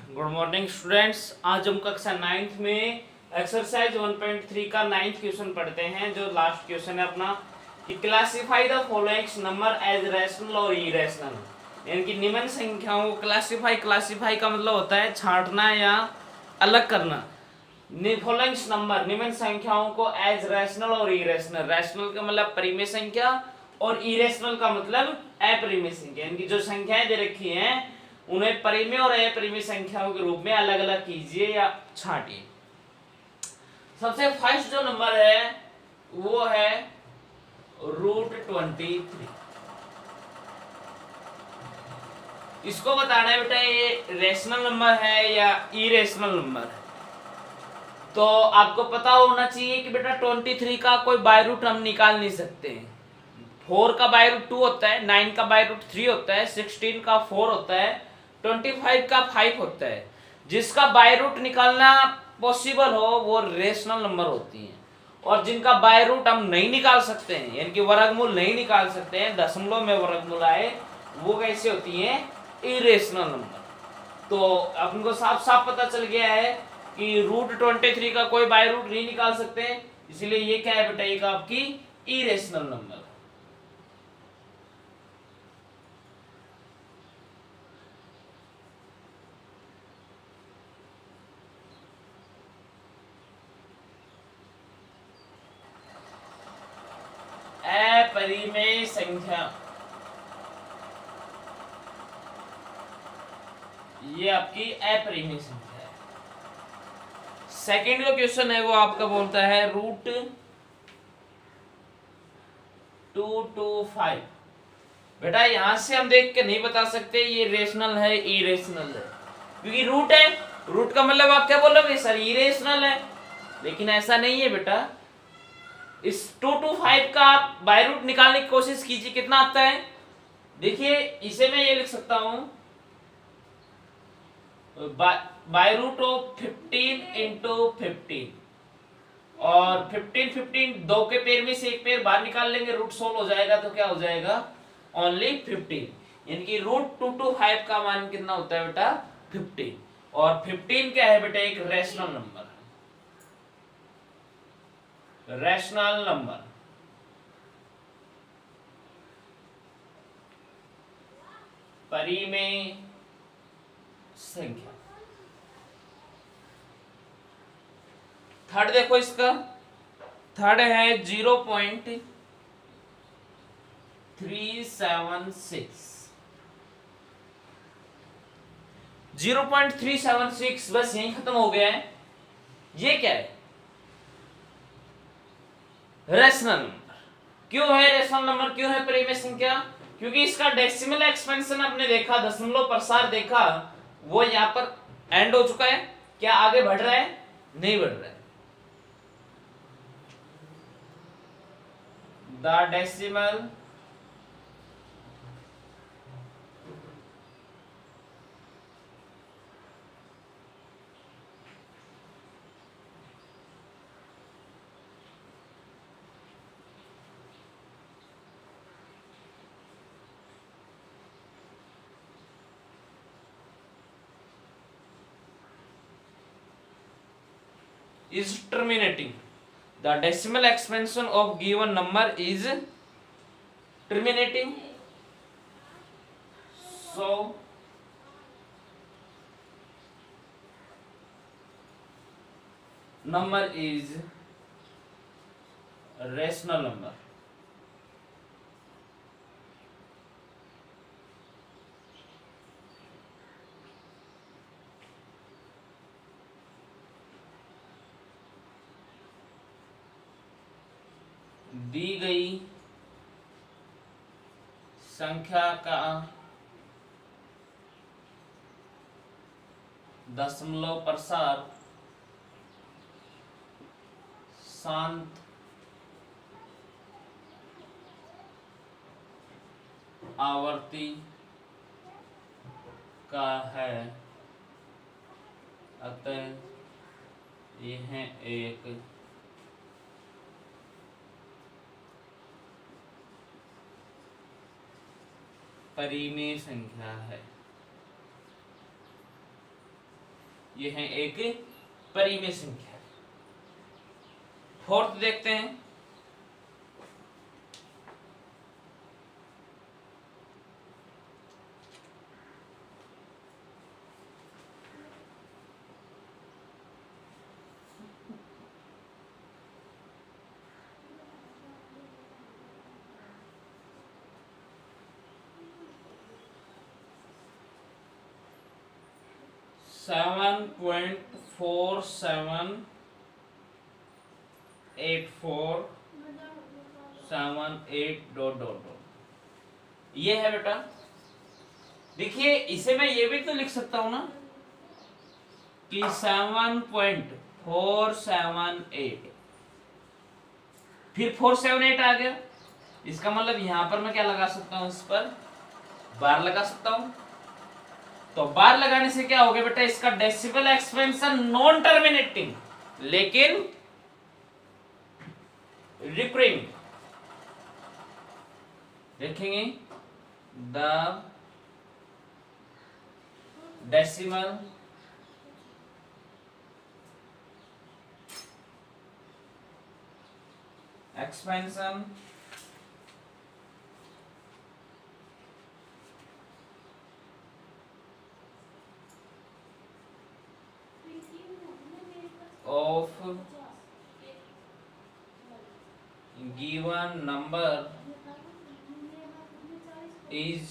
Good morning students. आज हम कक्षा 9th में एक्सरसाइज 1.3 का 9th क्वेश्चन पढ़ते हैं। जो लास्ट क्वेश्चन है अपना कि classify the following number as rational और इरेशनल, यानी कि निम्न संख्याओं को क्लासिफाई का मतलब होता है छांटना या अलग करना। फॉलोइंग नंबर निम्न संख्याओं को एज रैशनल और इरेशनल, रैशनल का मतलब परिमेय संख्या और इरेशनल का मतलब अपरिमेय संख्या, यानी कि जो संख्याएं दे रखी हैं उन्हें परिमेय और अपरिमेय संख्याओं के रूप में अलग अलग कीजिए या छांटिए। सबसे फर्स्ट जो नंबर है वो है √23। इसको बताना है बेटा ये रेशनल नंबर है या इरेशनल नंबर है। तो आपको पता होना चाहिए कि बेटा 23 का कोई बाय रूट हम निकाल नहीं सकते। 4 का बाय रूट 2 होता है, 9 का बाय रूट 3 होता है, 16 का 4 होता है, 25 का 5 होता है। जिसका बाय रूट निकालना पॉसिबल हो वो रेशनल नंबर होती हैं, और जिनका बाय रूट हम नहीं निकाल सकते हैं, यानी कि वर्गमूल नहीं निकाल सकते हैं, दशमलव में वर्गमूल आए, वो कैसे होती हैं? Irrational number. तो अपन को साफ साफ पता चल गया है कि √23 का कोई बाय रूट नहीं निकाल सकते, इसलिए ये क्या है बेटा? एक आपकी इरेशनल नंबर। अपरिमेय संख्या, ये आपकी अपरिमेय संख्या है। सेकंड जो क्वेश्चन है वो आपका बोलता है √225। बेटा यहां से हम देख के नहीं बता सकते ये रेशनल है इरेशनल है, क्योंकि रूट है। रूट का मतलब आप क्या बोलोगे? सर इरेशनल है, लेकिन ऐसा नहीं है बेटा। इस 225 का आप बाय रूट निकालने की कोशिश कीजिए, कितना आता है? देखिए इसे मैं ये लिख सकता हूं बाय रूट ऑफ 15 इंटू 15, और 15 दो के पेयर में से एक पेयर बाहर निकाल लेंगे, रूट सोल्व हो जाएगा, तो क्या हो जाएगा? ओनली 15, यानी कि √225 का मान कितना होता है बेटा? 15। और 15 क्या है बेटा? एक रैशनल नंबर, रैशनल नंबर। परिमेय संख्या। थर्ड देखो, इसका थर्ड है 0.376। 0.376 बस यही खत्म हो गया है। ये क्या है? Rational number. क्यों है रैशनल नंबर? क्यों है परिमेय संख्या? क्योंकि इसका डेसिमल एक्सपेंशन आपने देखा, दशमलव प्रसार देखा, वो यहां पर एंड हो चुका है। क्या आगे बढ़ रहा है? नहीं बढ़ रहा है। The decimal is terminating. The decimal expansion of given number is terminating. So number is rational number. दी गई संख्या का दशमलव प्रसार शांत आवर्ती का है, अतः यह एक परिमेय संख्या है। ये है एक परिमेय संख्या। फोर्थ देखते हैं। सेवन 7.478478 ये है बेटा। देखिए इसे मैं ये भी तो लिख सकता हूं ना कि 7.478 फिर 478 आ गया। इसका मतलब यहां पर मैं क्या लगा सकता हूं, इस पर बार लगा सकता हूं। तो बार लगाने से क्या हो गया बेटा, इसका डेसिमल एक्सपेंशन नॉन टर्मिनेटिंग लेकिन रिकरिंग। देखेंगे the decimal expansion of given number is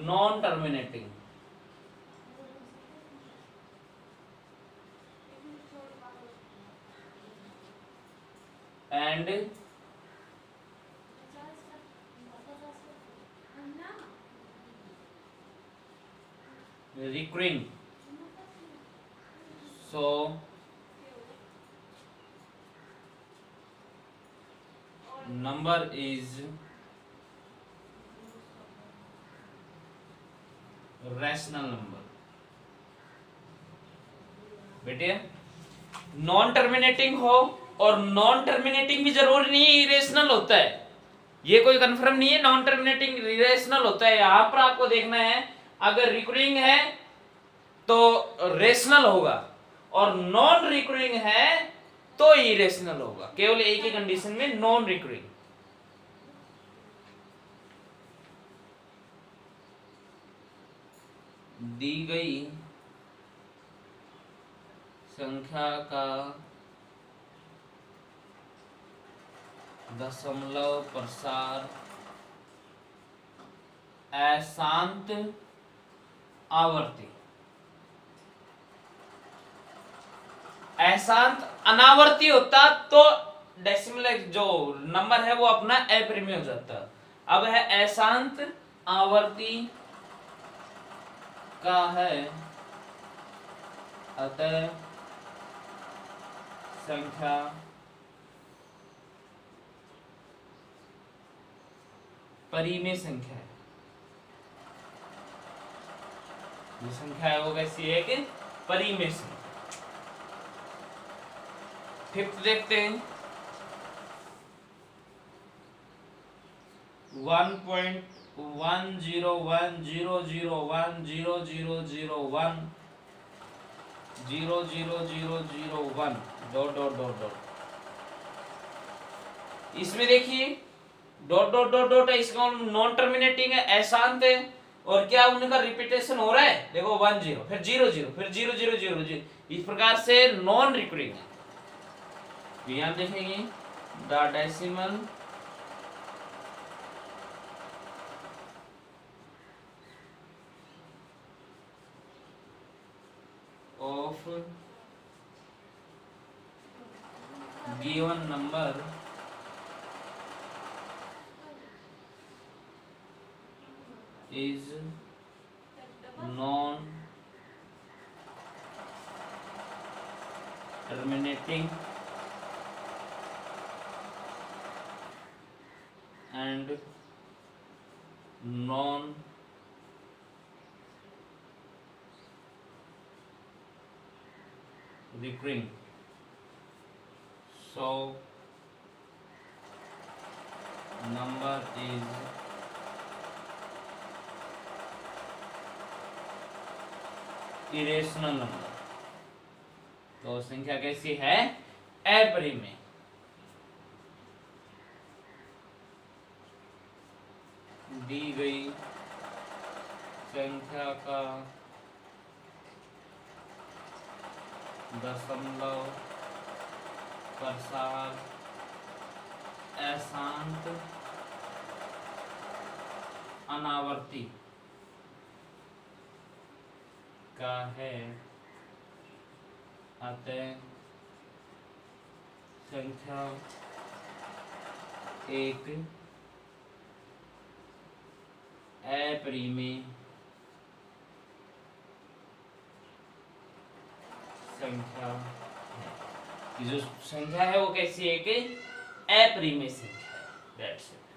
non-terminating and recurring. So number is rational number। बेटे नॉन टर्मिनेटिंग हो और नॉन टर्मिनेटिंग भी जरूरी नहीं है इरेशनल होता है, ये कोई कंफर्म नहीं है। नॉन टर्मिनेटिंग इरेशनल होता है। यहां पर आपको देखना है अगर रिकरिंग है तो रेशनल होगा और नॉन रिकरिंग है तो इरेशनल होगा, केवल एक ही कंडीशन में, नॉन रिकरिंग। दी गई संख्या का दशमलव प्रसार अशांत आवर्ती। अशांत अनावर्ती होता तो डेसिमल जो नंबर है वो अपना अपरिमेय हो जाता। अब है अशांत आवर्ती का है अतः संख्या परिमेय संख्या है। जो संख्या है वो कैसी है कि परिमेय संख्या। फिफ्थ देखते हैं 1.101000100001 डॉट डॉट डॉट डॉट। इसमें देखिए डॉट डॉट डॉट डॉट है, इसका नॉन टर्मिनेटिंग है, अशांत है और क्या उनका रिपीटेशन हो रहा है। देखो 10 फिर 00 फिर 0000 इस प्रकार से नॉन रिकरिंग है। यहां देखेंगे the decimal of given number is non terminating and non recurring। So number is irrational number. तो संख्या कैसी है? अपरिमेय। दी गई संख्या का दशमलव प्रसार अशांत अनावर्ती का है, अतः संख्या एक अपरिमेय संख्या है। ये जो संख्या है वो कैसी है कि अपरिमेय संख्या है। That's it.